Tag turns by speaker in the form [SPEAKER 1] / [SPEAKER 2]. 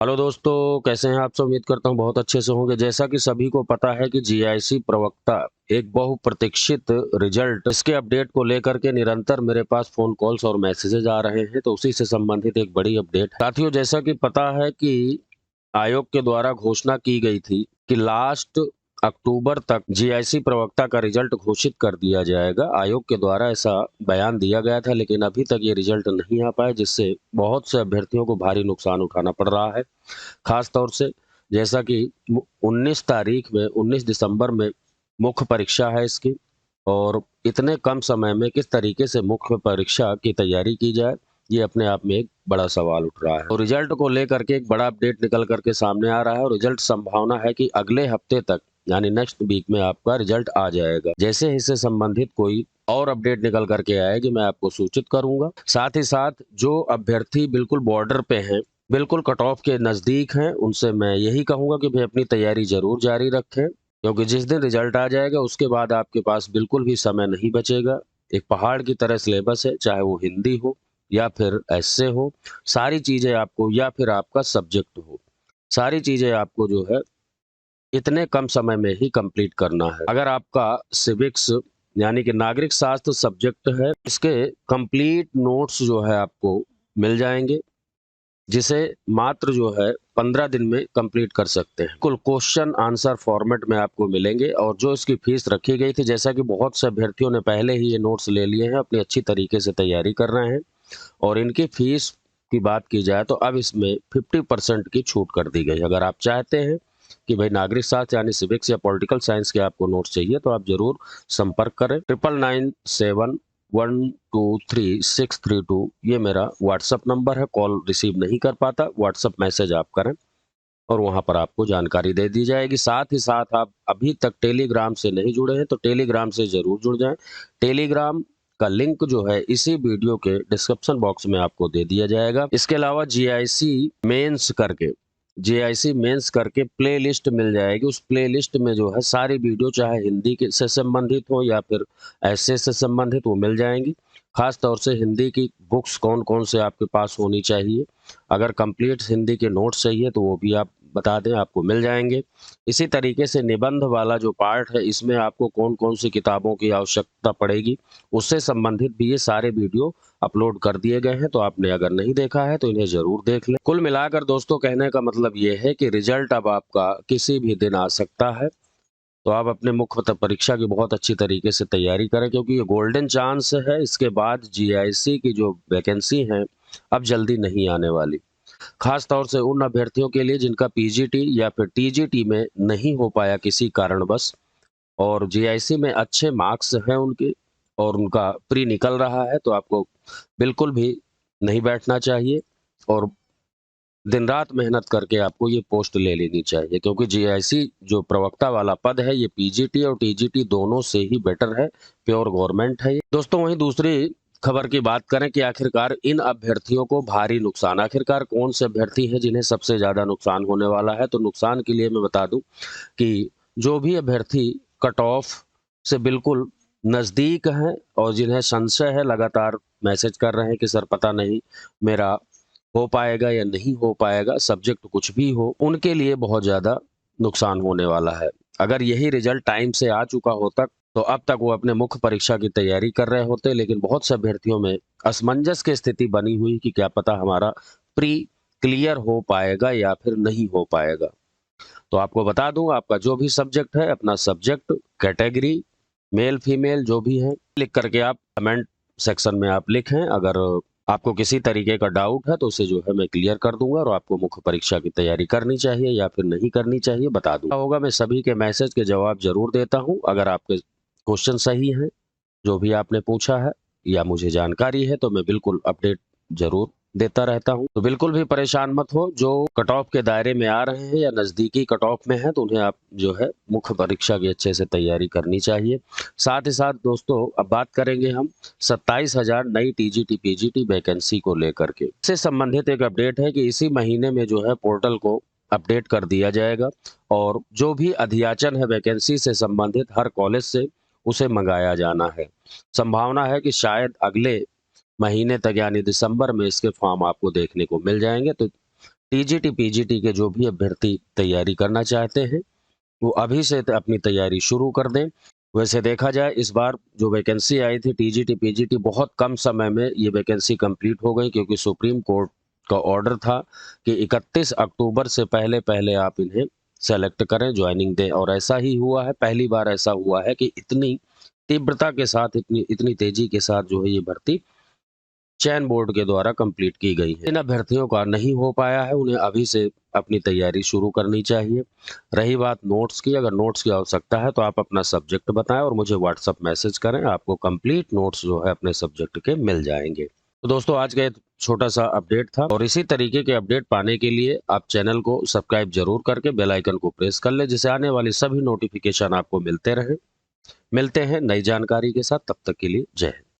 [SPEAKER 1] Hello दोस्तों, कैसे हैं आप सब। उम्मीद करता हूं बहुत अच्छे से होंगे। जैसा कि सभी को पता है कि जीआईसी प्रवक्ता एक बहुप्रतीक्षित रिजल्ट इसके अपडेट को लेकर के निरंतर मेरे पास फोन कॉल्स और मैसेजेस आ रहे हैं, तो उसी से संबंधित एक बड़ी अपडेट है। साथियों, जैसा कि पता है कि आयोग के द्वारा घोषणा की गई थी कि लास्ट अक्टूबर तक जीआईसी प्रवक्ता का रिजल्ट घोषित कर दिया जाएगा। आयोग के द्वारा ऐसा बयान दिया गया था, लेकिन अभी तक ये रिजल्ट नहीं आ पाया, जिससे बहुत से अभ्यर्थियों को भारी नुकसान उठाना पड़ रहा है। खास तौर से जैसा कि 19 तारीख में 19 दिसंबर में मुख्य परीक्षा है इसकी, और इतने कम समय में किस तरीके से मुख्य परीक्षा की तैयारी की जाए, ये अपने आप में एक बड़ा सवाल उठ रहा है। और रिजल्ट को लेकर के एक बड़ा अपडेट निकल करके सामने आ रहा है, और रिजल्ट संभावना है कि अगले हफ्ते तक यानी नेक्स्ट वीक में आपका रिजल्ट आ जाएगा। जैसे इससे संबंधित कोई और अपडेट निकल करके आएगी, मैं आपको सूचित करूंगा। साथ ही साथ जो अभ्यर्थी बिल्कुल बॉर्डर पे हैं, बिल्कुल कट ऑफ के नजदीक हैं, उनसे मैं यही कहूंगा कि भाई अपनी तैयारी जरूर जारी रखें, क्योंकि जिस दिन रिजल्ट आ जाएगा उसके बाद आपके पास बिल्कुल भी समय नहीं बचेगा। एक पहाड़ की तरह सिलेबस है, चाहे वो हिंदी हो या फिर ऐसे हो, सारी चीजें आपको, या फिर आपका सब्जेक्ट हो, सारी चीजें आपको जो है इतने कम समय में ही कंप्लीट करना है। अगर आपका सिविक्स यानी कि नागरिक शास्त्र सब्जेक्ट है, इसके कंप्लीट नोट्स जो है आपको मिल जाएंगे, जिसे मात्र जो है 15 दिन में कंप्लीट कर सकते हैं। कुल क्वेश्चन आंसर फॉर्मेट में आपको मिलेंगे, और जो इसकी फीस रखी गई थी, जैसा कि बहुत से अभ्यर्थियों ने पहले ही ये नोट्स ले लिए हैं, अपनी अच्छी तरीके से तैयारी कर रहे हैं, और इनकी फीस की बात की जाए तो अब इसमें 50% की छूट कर दी गई। अगर आप चाहते हैं कि भाई नागरिक शास्त्र यानी सिविक्स या पॉलिटिकल साइंस के आपको नोट्स चाहिए, तो आप जरूर संपर्क करें। 9997123632 ये मेरा व्हाट्सअप नंबर है। कॉल रिसीव नहीं कर पाता, व्हाट्सअप मैसेज आप करें और वहां पर आपको जानकारी दे दी जाएगी। साथ ही साथ आप अभी तक टेलीग्राम से नहीं जुड़े हैं तो टेलीग्राम से जरूर जुड़ जाएं। टेलीग्राम का लिंक जो है इसी वीडियो के डिस्क्रिप्शन बॉक्स में आपको दे दिया जाएगा। इसके अलावा जीआईसी मेंस करके प्ले लिस्ट मिल जाएगी। उस प्ले लिस्ट में जो है सारी वीडियो, चाहे हिंदी के से संबंधित हो या फिर ऐसे से संबंधित, वो मिल जाएंगी। खास तौर से हिंदी की बुक्स कौन कौन से आपके पास होनी चाहिए, अगर कंप्लीट हिंदी के नोट्स चाहिए तो वो भी आप बता दें, आपको मिल जाएंगे। इसी तरीके से निबंध वाला जो पार्ट है, इसमें आपको कौन कौन सी किताबों की आवश्यकता पड़ेगी, उससे संबंधित भी ये सारे वीडियो अपलोड कर दिए गए हैं। तो आपने अगर नहीं देखा है तो इन्हें जरूर देख लें। कुल मिलाकर दोस्तों, कहने का मतलब ये है कि रिजल्ट अब आपका किसी भी दिन आ सकता है, तो आप अपने मुख्य परीक्षा की बहुत अच्छी तरीके से तैयारी करें, क्योंकि ये गोल्डन चांस है। इसके बाद जीआईसी की जो वैकेंसी है अब जल्दी नहीं आने वाली। खास तौर से उन अभ्यर्थियों के लिए जिनका पीजीटी या फिर टीजीटी में नहीं हो पाया किसी कारणवश, और जीआईसी में अच्छे मार्क्स हैं उनके, और उनका प्री निकल रहा है, तो आपको बिल्कुल भी नहीं बैठना चाहिए, और दिन रात मेहनत करके आपको ये पोस्ट ले लेनी चाहिए, क्योंकि जीआईसी जो प्रवक्ता वाला पद है, ये पीजीटी और टीजीटी दोनों से ही बेटर है। प्योर गवर्नमेंट है ये। दोस्तों, वहीं दूसरी खबर की बात करें कि आखिरकार इन अभ्यर्थियों को भारी नुकसान, आखिरकार कौन से अभ्यर्थी हैं जिन्हें सबसे ज्यादा नुकसान होने वाला है। तो नुकसान के लिए मैं बता दूं कि जो भी अभ्यर्थी कट ऑफ से बिल्कुल नजदीक हैं, और जिन्हें संशय है, लगातार मैसेज कर रहे हैं कि सर पता नहीं मेरा हो पाएगा या नहीं हो पाएगा, सब्जेक्ट कुछ भी हो, उनके लिए बहुत ज्यादा नुकसान होने वाला है। अगर यही रिजल्ट टाइम से आ चुका होता तो अब तक वो अपने मुख्य परीक्षा की तैयारी कर रहे होते, लेकिन बहुत से अभ्यर्थियों में असमंजस की स्थिति बनी हुई कि क्या पता हमारा प्री क्लियर हो पाएगा या फिर नहीं हो पाएगा। तो आपको बता दूं, आपका जो भी सब्जेक्ट है, अपना सब्जेक्ट, कैटेगरी, मेल फीमेल जो भी है, लिख करके आप कमेंट सेक्शन में आप लिखें। अगर आपको किसी तरीके का डाउट है तो उसे जो है मैं क्लियर कर दूंगा, और आपको मुख्य परीक्षा की तैयारी करनी चाहिए या फिर नहीं करनी चाहिए बता दूंगा होगा। मैं सभी के मैसेज के जवाब जरूर देता हूं। अगर आपके क्वेश्चन सही हैं, जो भी आपने पूछा है या मुझे जानकारी है, तो मैं बिल्कुल अपडेट जरूर देता रहता हूं। तो बिल्कुल भी परेशान मत हो। जो कट ऑफ के दायरे में आ रहे हैं या नजदीकी कट ऑफ में हैं, तो उन्हें आप जो है मुख्य परीक्षा की अच्छे से तैयारी करनी चाहिए। साथ ही साथ दोस्तों, अब बात करेंगे हम 27,000 नई टीजीटी पीजीटी वैकेंसी को लेकर के। इससे संबंधित एक अपडेट है कि इसी महीने में जो है पोर्टल को अपडेट कर दिया जाएगा, और जो भी अध्याचन है वैकेंसी से संबंधित हर कॉलेज से, उसे मंगाया जाना है। संभावना है कि शायद अगले महीने तक यानी दिसंबर में इसके फॉर्म आपको देखने को मिल जाएंगे। तो टीजीटी पीजीटी के जो भी अभ्यर्थी तैयारी करना चाहते हैं वो अभी से अपनी तैयारी शुरू कर दें। वैसे देखा जाए इस बार जो वैकेंसी आई थी टीजीटी पीजीटी बहुत कम समय में ये वैकेंसी कंप्लीट हो गई, क्योंकि सुप्रीम कोर्ट का ऑर्डर था कि 31 अक्टूबर से पहले-पहले आप इन्हें सेलेक्ट करें, ज्वाइनिंग दें, और ऐसा ही हुआ है। पहली बार ऐसा हुआ है कि इतनी तीव्रता के साथ, इतनी इतनी तेजी के साथ जो है ये भर्ती चयन बोर्ड के द्वारा कंप्लीट की गई है। इन अभ्यर्थियों का नहीं हो पाया है, उन्हें अभी से अपनी तैयारी शुरू करनी चाहिए। रही बात नोट्स की, अगर नोट्स की आवश्यकता है तो आप अपना सब्जेक्ट बताएं और मुझे व्हाट्सएप मैसेज करें, आपको कंप्लीट नोट्स जो है अपने सब्जेक्ट के मिल जाएंगे। तो दोस्तों आज का छोटा सा अपडेट था, और इसी तरीके के अपडेट पाने के लिए आप चैनल को सब्सक्राइब जरूर करके बेल आइकन को प्रेस कर ले, जिससे आने वाली सभी नोटिफिकेशन आपको मिलते रहे। मिलते हैं नई जानकारी के साथ, तब तक के लिए जय हिंद।